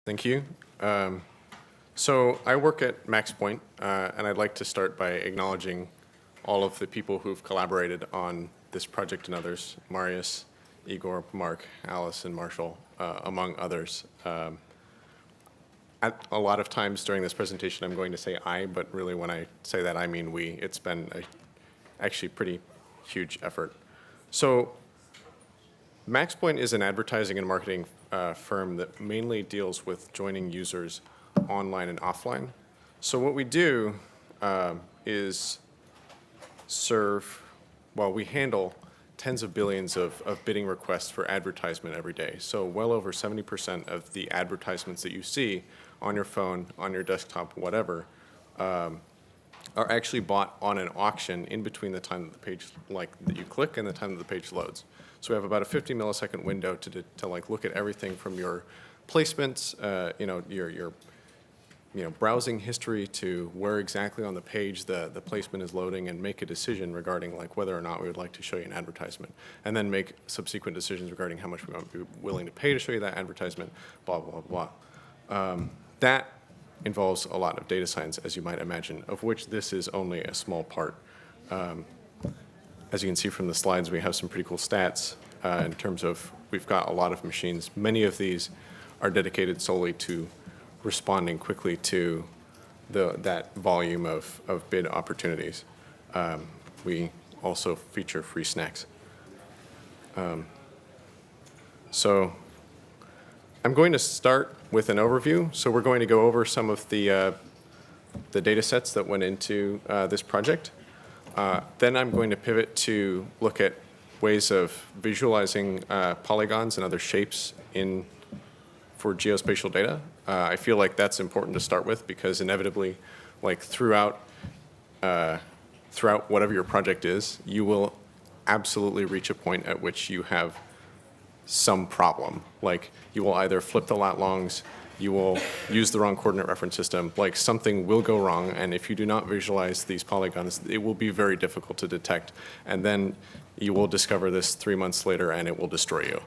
Thank you. So I work at MaxPoint, and I'd like to start by acknowledging all of the people who've collaborated on this project and others, Marius, Igor, Mark, Alice, and Marshall, among others. At a lot of times during this presentation, I'm going to say I, but really when I say that, I mean we. It's been actually pretty huge effort. So MaxPoint is an advertising and marketing firm that mainly deals with joining users online and offline. So what we do is we handle tens of billions of bidding requests for advertisement every day. So well over 70% of the advertisements that you see on your phone, on your desktop, whatever, are actually bought on an auction in between the time that the page that you click and the time that the page loads. So we have about a 50 millisecond window to look at everything from your placements, your browsing history to where exactly on the page the placement is loading, and make a decision regarding whether or not we would like to show you an advertisement, and then make subsequent decisions regarding how much we might be willing to pay to show you that advertisement, blah, blah, blah. That involves a lot of data science, as you might imagine, of which this is only a small part. As you can see from the slides, we have some pretty cool stats in terms of we've got a lot of machines. Many of these are dedicated solely to responding quickly to that volume of bid opportunities. We also feature free snacks. So I'm going to start with an overview. So we're going to go over some of the data sets that went into this project. Then I'm going to pivot to look at ways of visualizing polygons and other shapes for geospatial data. I feel like that's important to start with because inevitably, throughout whatever your project is, you will absolutely reach a point at which you have some problem. You will either flip the lat longs, you will use the wrong coordinate reference system, something will go wrong, and if you do not visualize these polygons, it will be very difficult to detect, and then you will discover this 3 months later and it will destroy you.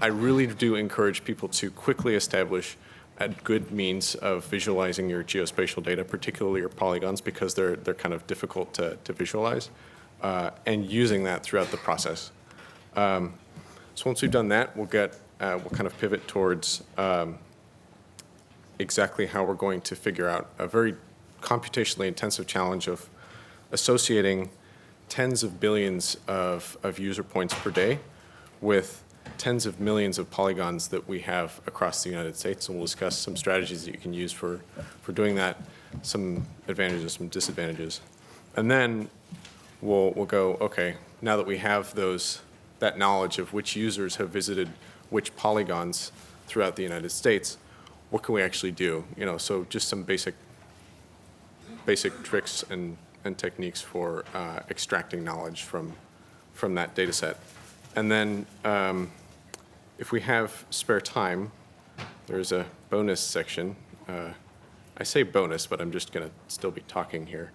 I really do encourage people to quickly establish a good means of visualizing your geospatial data, particularly your polygons, because they're kind of difficult to visualize, and using that throughout the process. So once we've done that, we'll kind of pivot towards exactly how we're going to figure out a very computationally intensive challenge of associating tens of billions of user points per day with tens of millions of polygons that we have across the United States. And we'll discuss some strategies that you can use for doing that, some advantages, some disadvantages. And then we'll go, okay, now that we have that knowledge of which users have visited which polygons throughout the United States, what can we actually do? So just some basic tricks and techniques for extracting knowledge from that data set. And then if we have spare time, there's a bonus section. I say bonus, but I'm just going to still be talking here.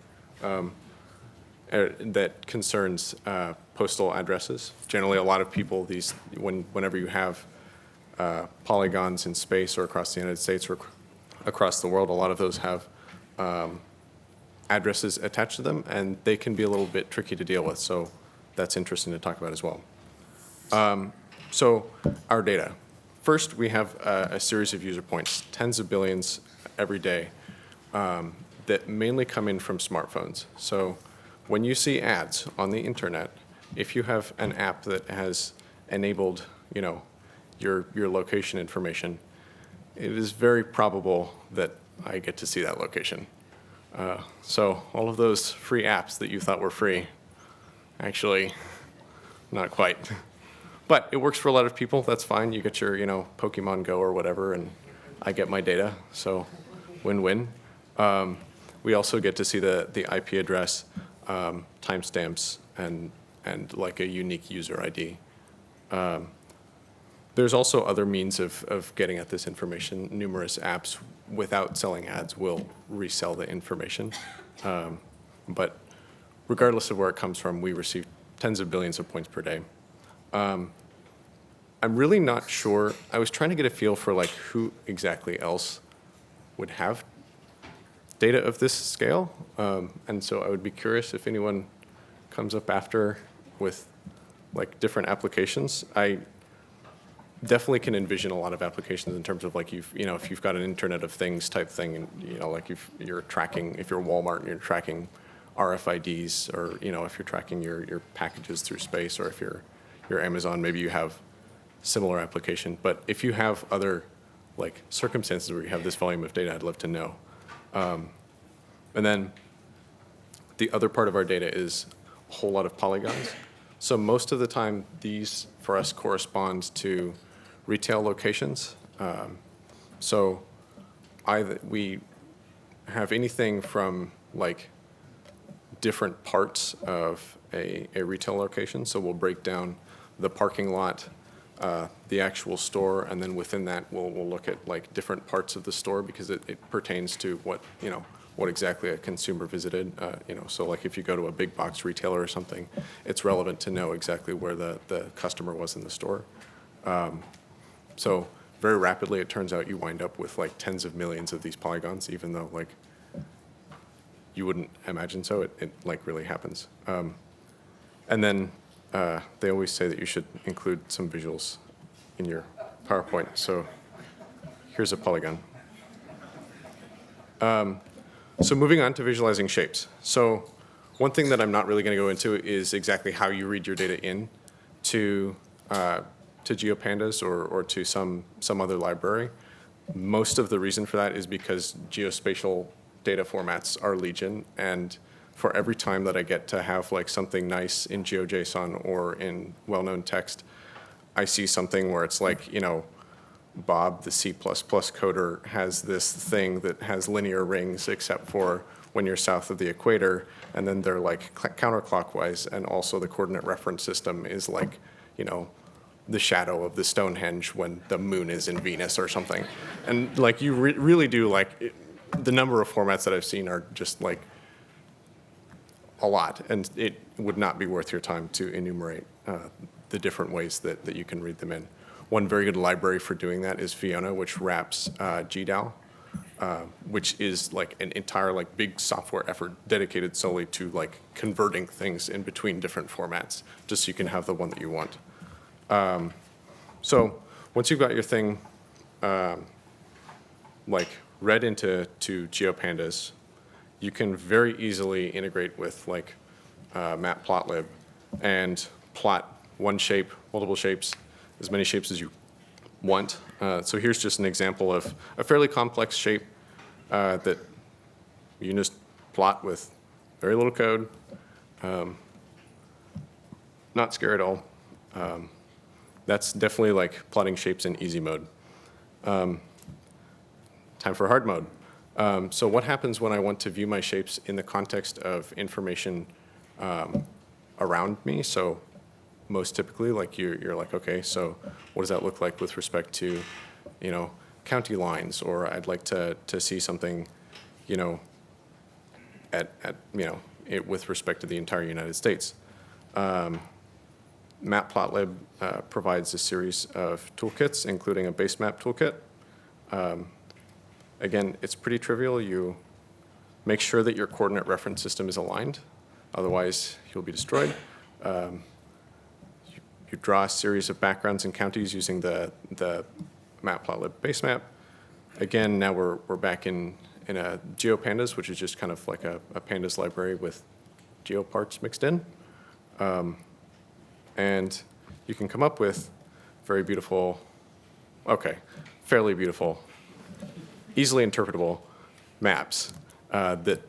That concerns postal addresses. Generally, a lot of people, whenever you have polygons in space or across the United States or across the world, a lot of those have addresses attached to them, and they can be a little bit tricky to deal with. So that's interesting to talk about as well. So our data. First, we have a series of user points, tens of billions every day, that mainly come in from smartphones. So when you see ads on the internet, if you have an app that has enabled, your location information, it is very probable that I get to see that location. So all of those free apps that you thought were free, actually, not quite. But it works for a lot of people. That's fine. You get your, Pokemon Go or whatever, and I get my data. So win-win. We also get to see the IP address, timestamps, and a unique user ID. There's also other means of getting at this information. Numerous apps without selling ads will resell the information. But regardless of where it comes from, we receive tens of billions of points per day. I'm really not sure. I was trying to get a feel for like who exactly else would have data of this scale. And so I would be curious if anyone comes up after with like different applications. I definitely can envision a lot of applications in terms of like if you've got an Internet of Things type thing, and like if you're tracking, if you're Walmart and you're tracking RFIDs, or if you're tracking your packages through space, or if you're Amazon, maybe you have similar application. But if you have other like circumstances where you have this volume of data, I'd love to know. And then the other part of our data is a whole lot of polygons. So most of the time, these for us correspond to retail locations. So we have anything from like different parts of a retail location. So we'll break down the parking lot, the actual store, and then within that we'll look at like different parts of the store because it pertains to what exactly a consumer visited. So like if you go to a big box retailer or something, it's relevant to know exactly where the customer was in the store. So very rapidly, it turns out you wind up with like tens of millions of these polygons, even though like you wouldn't imagine so. It like really happens. And then they always say that you should include some visuals in your PowerPoint. So here's a polygon. So moving on to visualizing shapes. So one thing that I'm not really going to go into is exactly how you read your data in to GeoPandas or to some other library. Most of the reason for that is because geospatial data formats are legion, and for every time that I get to have like something nice in GeoJSON or in well-known text, I see something where it's like, Bob, the C++ coder, has this thing that has linear rings except for when you're south of the equator, and then they're like counterclockwise, and also the coordinate reference system is like, the shadow of the Stonehenge when the moon is in Venus or something. And like you really do like, the number of formats that I've seen are just like a lot, and it would not be worth your time to enumerate the different ways that you can read them in. One very good library for doing that is Fiona, which wraps GDAL, which is like an entire like big software effort dedicated solely to like converting things in between different formats, just so you can have the one that you want. So once you've got your thing like read into GeoPandas, you can very easily integrate with like Matplotlib and plot one shape, multiple shapes, as many shapes as you want. So here's just an example of a fairly complex shape that you can just plot with very little code. Not scary at all. That's definitely like plotting shapes in easy mode. Time for hard mode. So what happens when I want to view my shapes in the context of information around me? So most typically, like you're like, okay, so what does that look like with respect to, county lines, or I'd like to see something, with respect to the entire United States. Matplotlib provides a series of toolkits, including a base map toolkit. Again, it's pretty trivial. You make sure that your coordinate reference system is aligned, otherwise you'll be destroyed. You draw a series of backgrounds and counties using the Matplotlib base map. Again, now we're back in a GeoPandas, which is just kind of like a pandas library with geoparts mixed in. And you can come up with very beautiful, fairly beautiful, easily interpretable maps that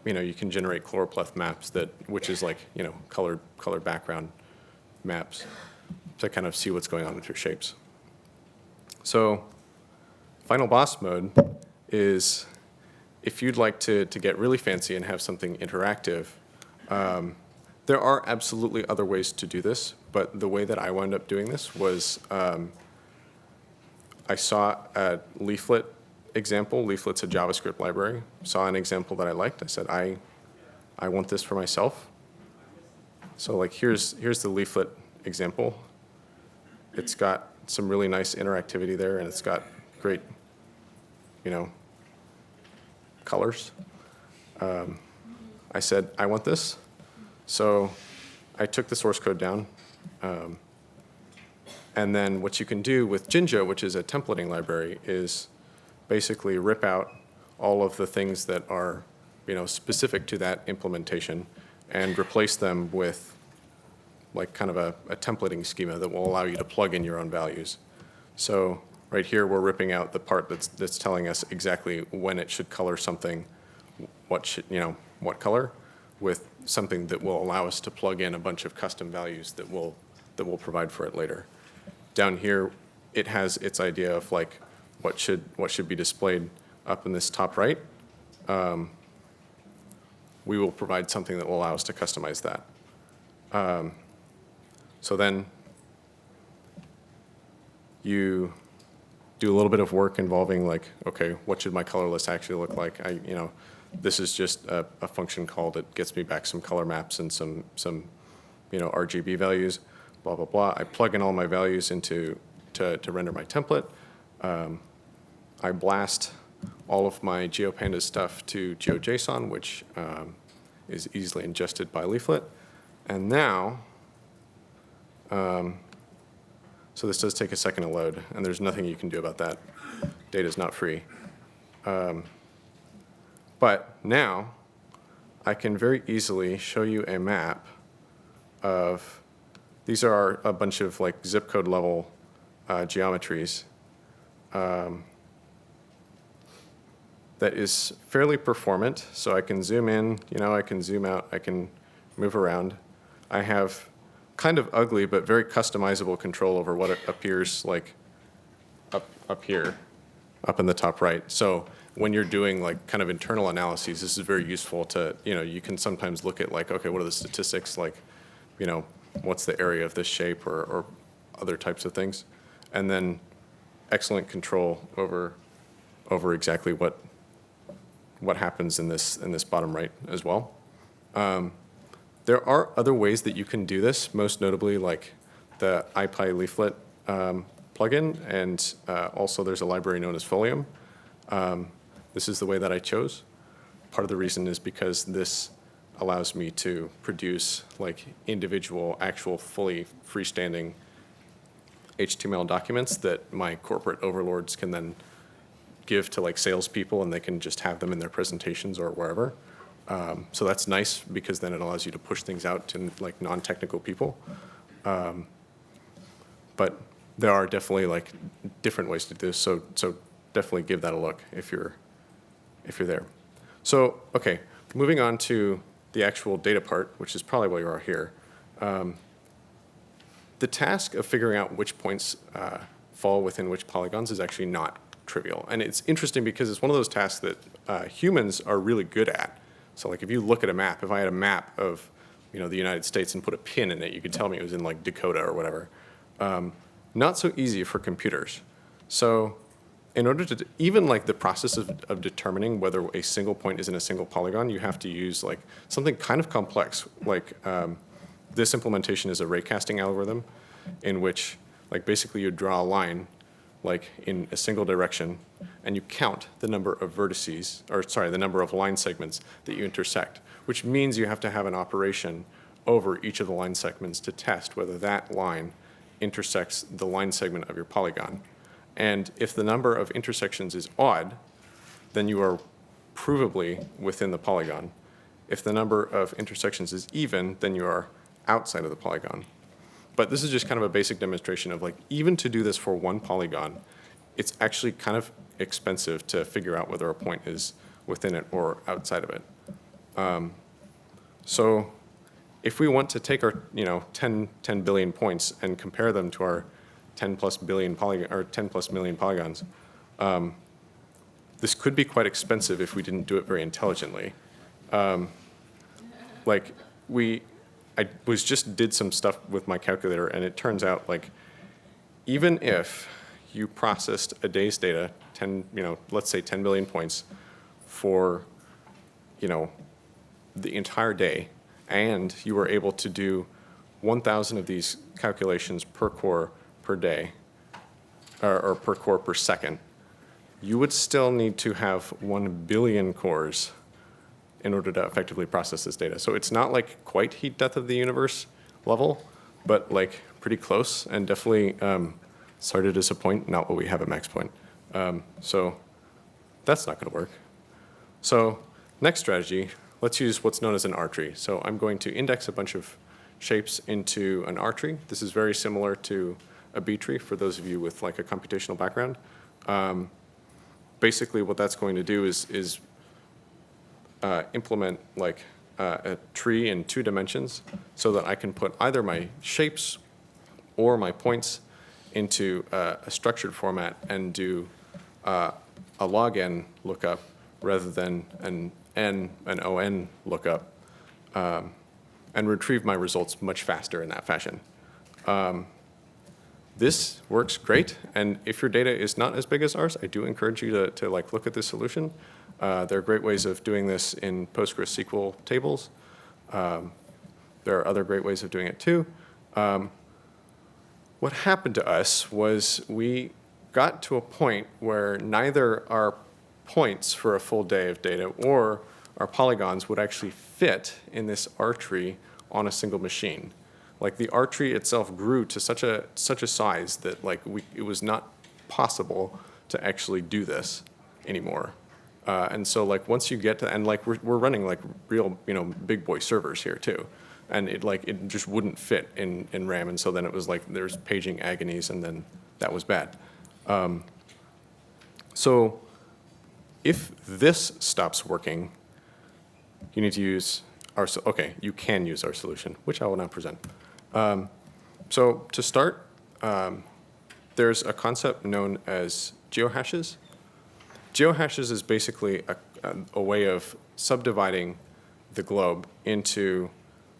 you can generate choropleth maps which is like colored background maps to kind of see what's going on with your shapes. So final boss mode is if you'd like to get really fancy and have something interactive. There are absolutely other ways to do this, but the way that I wound up doing this was I saw a Leaflet example. Leaflet's a JavaScript library. Saw an example that I liked. I said, I want this for myself. So like here's the Leaflet example. It's got some really nice interactivity there, and it's got great, colors. I said, I want this. So I took the source code down. And then what you can do with Jinjo, which is a templating library, is basically rip out all of the things that are specific to that implementation and replace them with like kind of a templating schema that will allow you to plug in your own values. So right here, we're ripping out the part that's telling us exactly when it should color something, what color, with something that will allow us to plug in a bunch of custom values that will provide for it later. Down here, it has its idea of like what should be displayed up in this top right. We will provide something that will allow us to customize that. So then you do a little bit of work involving like, okay, what should my color list actually look like? This is just a function call that gets me back some color maps and some RGB values, blah, blah, blah. I plug in all my values to render my template. I blast all of my GeoPandas stuff to GeoJSON, which is easily ingested by Leaflet. And now, so this does take a second to load, and there's nothing you can do about that. Data's not free. But now, I can very easily show you a map of, these are a bunch of like zip code level geometries that is fairly performant. So I can zoom in, I can zoom out, I can move around. I have kind of ugly but very customizable control over what it appears like up here, up in the top right. So when you're doing like kind of internal analyses, this is very useful to, you can sometimes look at like, okay, what are the statistics like, what's the area of this shape or other types of things. And then excellent control over exactly what happens in this bottom right as well. There are other ways that you can do this, most notably like the SciPy Leaflet plugin, and also there's a library known as Folium. This is the way that I chose. Part of the reason is because this allows me to produce like individual, actual, fully freestanding HTML documents that my corporate overlords can then give to like salespeople, and they can just have them in their presentations or wherever. So that's nice because then it allows you to push things out to like non-technical people. But there are definitely like different ways to do this. So definitely give that a look if you're there. So okay, moving on to the actual data part, which is probably why you are here. The task of figuring out which points fall within which polygons is actually not trivial. And it's interesting because it's one of those tasks that humans are really good at. So like if you look at a map, if I had a map of the United States and put a pin in it, you could tell me it was in like Dakota or whatever. Not so easy for computers. So in order to, even like the process of determining whether a single point is in a single polygon, you have to use like something kind of complex. Like this implementation is a Raycasting algorithm in which like basically you draw a line like in a single direction, and you count the number of vertices, or sorry, the number of line segments that you intersect, which means you have to have an operation over each of the line segments to test whether that line intersects the line segment of your polygon. And if the number of intersections is odd, then you are provably within the polygon. If the number of intersections is even, then you are outside of the polygon. But this is just kind of a basic demonstration of like, even to do this for one polygon, it's actually kind of expensive to figure out whether a point is within it or outside of it. So if we want to take our 10 billion points and compare them to our 10 plus million polygons, this could be quite expensive if we didn't do it very intelligently. I did some stuff with my calculator, and it turns out like even if you processed a day's data, let's say 10 billion points for the entire day, and you were able to do 1,000 of these calculations per core per day, or per core per second, you would still need to have 1 billion cores in order to effectively process this data. So it's not like quite heat death of the universe level, but like pretty close, and definitely, sorry to disappoint, not what we have at max point. So that's not gonna work. So next strategy, let's use what's known as an archery. So I'm going to index a bunch of shapes into an archery. This is very similar to a B tree for those of you with like a computational background. Basically what that's going to do is implement like a tree in 2 dimensions so that I can put either my shapes or my points into a structured format and do a log n lookup rather than an on lookup, and retrieve my results much faster in that fashion. This works great, and if your data is not as big as ours, I do encourage you to like look at this solution. There are great ways of doing this in PostgreSQL tables. There are other great ways of doing it too. What happened to us was we got to a point where neither our points for a full day of data or our polygons would actually fit in this archery on a single machine. Like the archery itself grew to such a size that like it was not possible to actually do this anymore. And so like once you get to, and like we're running like real, big boy servers here too. And it just wouldn't fit in RAM. And so then it was like there's paging agonies, and then that was bad. So if this stops working, you need to use you can use our solution, which I will now present. So to start, there's a concept known as Geohashes. Geohashes is basically a way of subdividing the globe into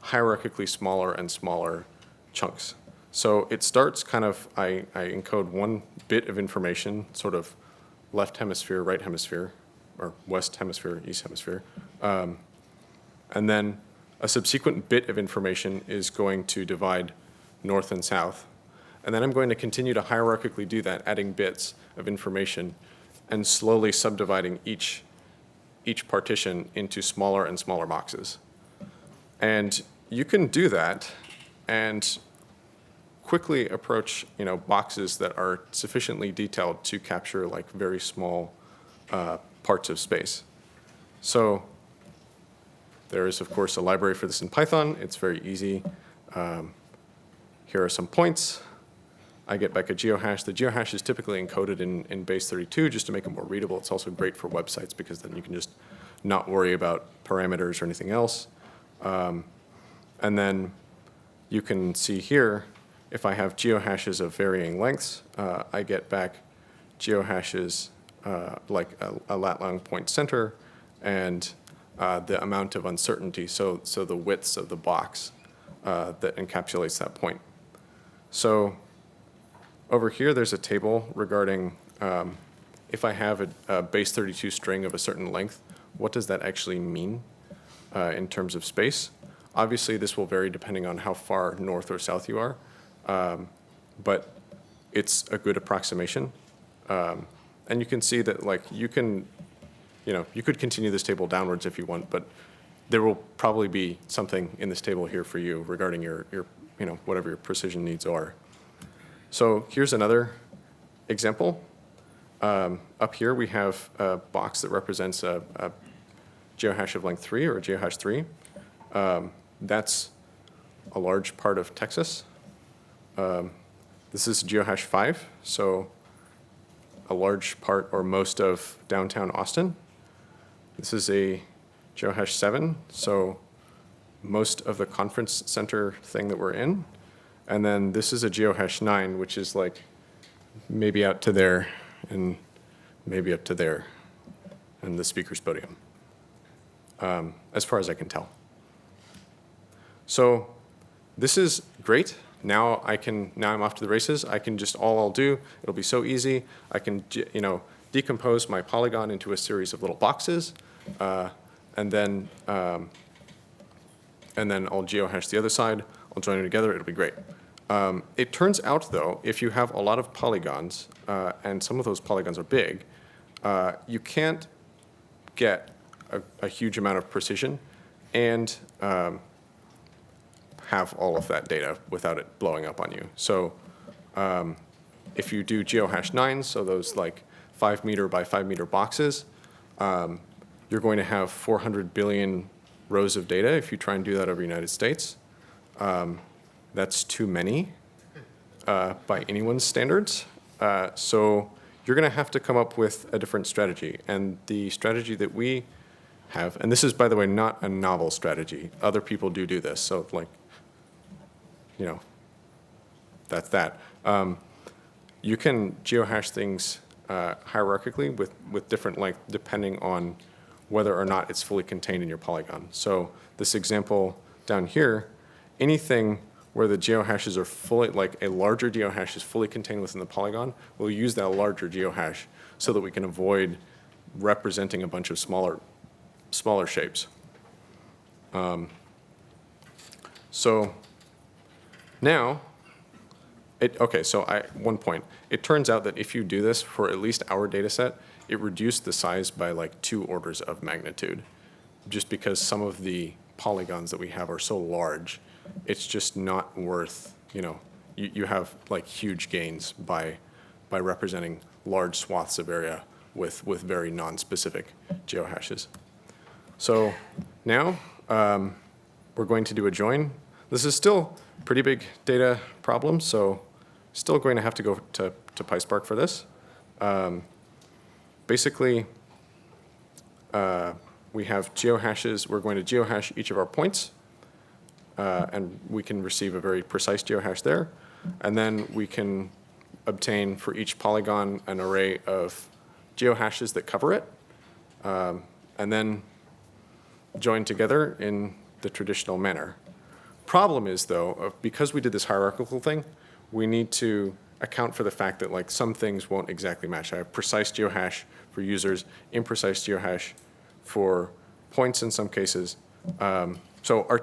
hierarchically smaller and smaller chunks. So it starts kind of, I encode 1 bit of information, sort of left hemisphere, right hemisphere, or west hemisphere, east hemisphere. And then a subsequent bit of information is going to divide north and south. And then I'm going to continue to hierarchically do that, adding bits of information and slowly subdividing each partition into smaller and smaller boxes. And you can do that and quickly approach boxes that are sufficiently detailed to capture like very small parts of space. So there is, of course, a library for this in Python. It's very easy. Here are some points. I get back a geohash. The geohash is typically encoded in base 32 just to make it more readable. It's also great for websites because then you can just not worry about parameters or anything else. And then you can see here, if I have geohashes of varying lengths, I get back geohashes like a lat-long point center and the amount of uncertainty, so the widths of the box that encapsulates that point. So over here, there's a table regarding if I have a base 32 string of a certain length, what does that actually mean in terms of space? Obviously, this will vary depending on how far north or south you are, but it's a good approximation. And you can see that like you could continue this table downwards if you want, but there will probably be something in this table here for you regarding your whatever your precision needs are. So here's another example. Up here we have a box that represents a geohash of length 3 or a geohash 3. That's a large part of Texas. This is geohash 5, so a large part or most of downtown Austin. This is a geohash 7, so most of the conference center thing that we're in. And then this is a geohash 9, which is like maybe out to there and maybe up to there and the speaker's podium, as far as I can tell. So this is great. Now I'm off to the races. I can just, all I'll do, it'll be so easy. I can, decompose my polygon into a series of little boxes, and then I'll geohash the other side. I'll join them together. It'll be great. It turns out, though, if you have a lot of polygons, and some of those polygons are big, you can't get a huge amount of precision and have all of that data without it blowing up on you. So if you do Geohash 9, so those like 5 meter by 5 meter boxes, you're going to have 400 billion rows of data if you try and do that over the United States. That's too many by anyone's standards. So you're going to have to come up with a different strategy. And the strategy that we have, and this is, by the way, not a novel strategy. Other people do this. So, like, you know, that's that. You can geohash things hierarchically with different length depending on whether or not it's fully contained in your polygon. So this example down here, anything where the geohashes are fully, like a larger geohash is fully contained within the polygon, we'll use that larger geohash so that we can avoid representing a bunch of smaller shapes. So now, one point. It turns out that if you do this for at least our data set, it reduced the size by like 2 orders of magnitude, just because some of the polygons that we have are so large. It's just not worth, you have like huge gains by representing large swaths of area with very non-specific geohashes. So now we're going to do a join. This is still a pretty big data problem, so still going to have to go to PySpark for this. Basically, we have geohashes. We're going to geohash each of our points, and we can receive a very precise geohash there. And then we can obtain for each polygon an array of geohashes that cover it, and then join together in the traditional manner. Problem is, though, because we did this hierarchical thing, we need to account for the fact that like some things won't exactly match. I have precise geohash for users, imprecise geohash for points in some cases. So our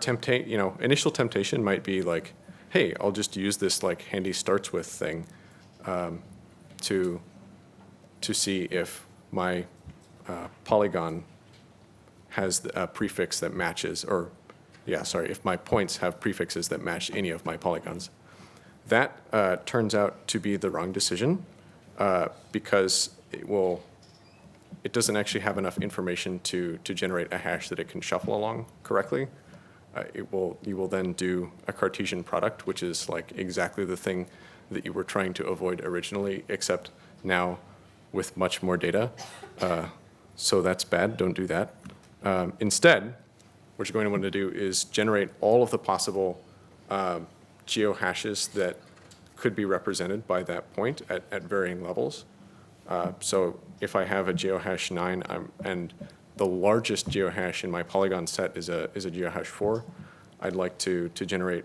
initial temptation might be like, hey, I'll just use this like handy starts with thing to see if my polygon has a prefix that matches, if my points have prefixes that match any of my polygons. That turns out to be the wrong decision because it doesn't actually have enough information to generate a hash that it can shuffle along correctly. You will then do a Cartesian product, which is like exactly the thing that you were trying to avoid originally, except now with much more data. So that's bad. Don't do that. Instead, what you're going to want to do is generate all of the possible geohashes that could be represented by that point at varying levels. So if I have a geohash 9 and the largest geohash in my polygon set is a geohash 4, I'd like to generate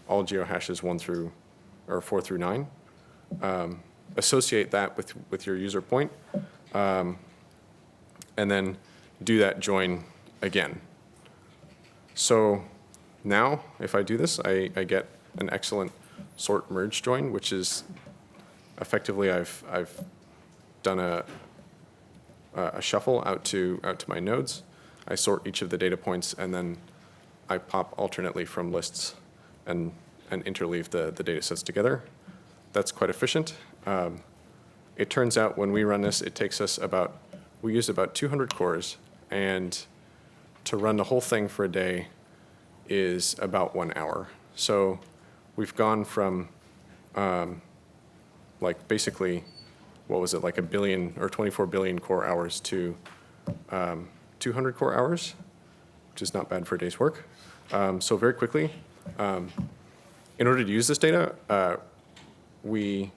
all geohashes 4 through 9. Associate that with your user point, and then do that join again. So now, if I do this, I get an excellent sort merge join, which is effectively I've done a shuffle out to my nodes. I sort each of the data points, and then I pop alternately from lists and interleave the data sets together. That's quite efficient. It turns out when we run this, it takes us we use about 200 cores, and to run the whole thing for a day is about 1 hour. So we've gone from like basically, what was it, like 1 billion or 24 billion core hours to 200 core hours, which is not bad for a day's work. So very quickly, in order to use this data, the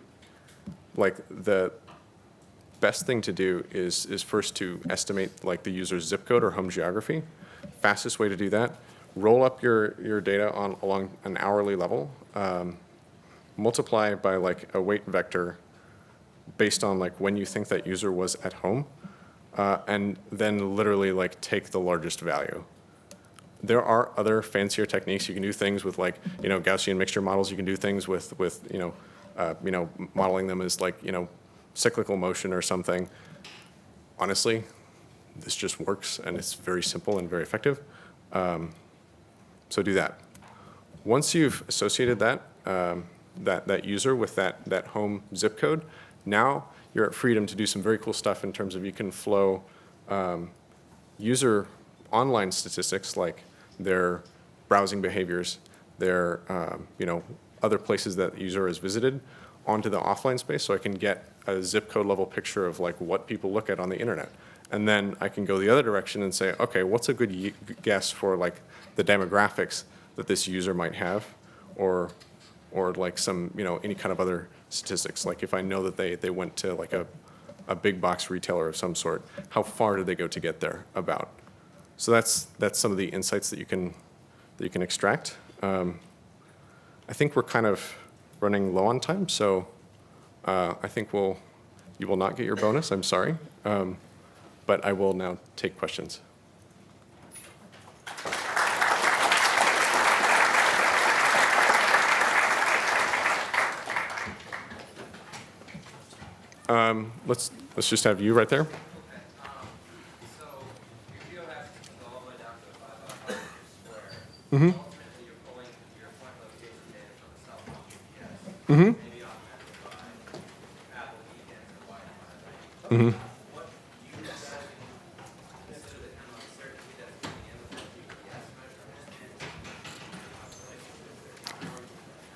best thing to do is first to estimate like the user's zip code or home geography. Fastest way to do that, roll up your data along an hourly level, multiply by like a weight vector based on like when you think that user was at home, and then literally like take the largest value. There are other fancier techniques. You can do things with like, Gaussian mixture models. You can do things with modeling them as like, cyclical motion or something. Honestly, this just works, and it's very simple and very effective. So do that. Once you've associated that, that user with that home zip code, now you're at freedom to do some very cool stuff in terms of you can flow user online statistics like their browsing behaviors, their other places that the user has visited onto the offline space, so I can get a zip code level picture of like what people look at on the internet. And then I can go the other direction and say, okay, what's a good guess for like the demographics that this user might have, or like some, any kind of other statistics. Like if I know that they went to like a big box retailer of some sort, how far did they go to get there about? So that's some of the insights that you can extract. I think we're kind of running low on time, so I think you will not get your bonus. I'm sorry, but I will now take questions. Let's just have you right there. So your Geohash is all the way down to the 5 square. Mm-hmm. Ultimately, you're pulling your point location data from the cell phone GPS. Mm-hmm. Maybe augmented by Apple weekends or Wi-Fi. Mm-hmm. What you guys consider the kind of uncertainty that's coming in with that GPS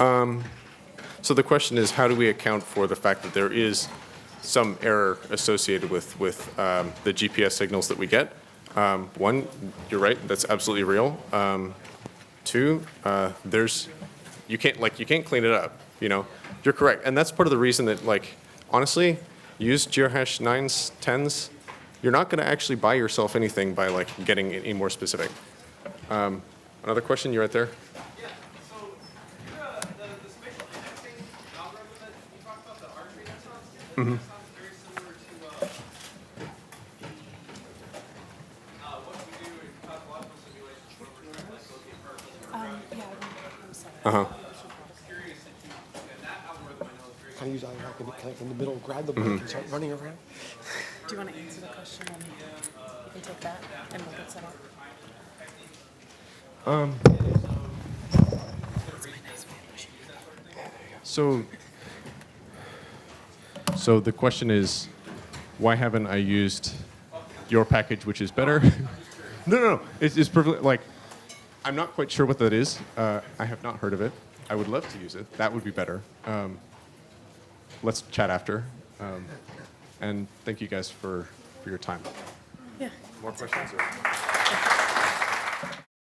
measurement? So the question is, how do we account for the fact that there is some error associated with the GPS signals that we get? One, you're right, that's absolutely real. Two, you can't clean it up. You're correct, and that's part of the reason that honestly, use Geohash 9s, 10s. You're not going to actually buy yourself anything by getting any more specific. Another question, you right there. Yeah. So the spatial indexing algorithm that you talked about, the Archery that sounds very similar to what we do in topological simulations where we're trying to locate particles. I'm sorry. Curious if you and that algorithm I know is very Kind of use like in the middle, grab the book and start running around. Do you want to answer the question and you can take that and we'll get set up? So the question is, why haven't I used your package, which is better? No. It's perfectly, I'm not quite sure what that is. I have not heard of it. I would love to use it. That would be better. Let's chat after. And thank you guys for your time. Yeah. More questions? Or?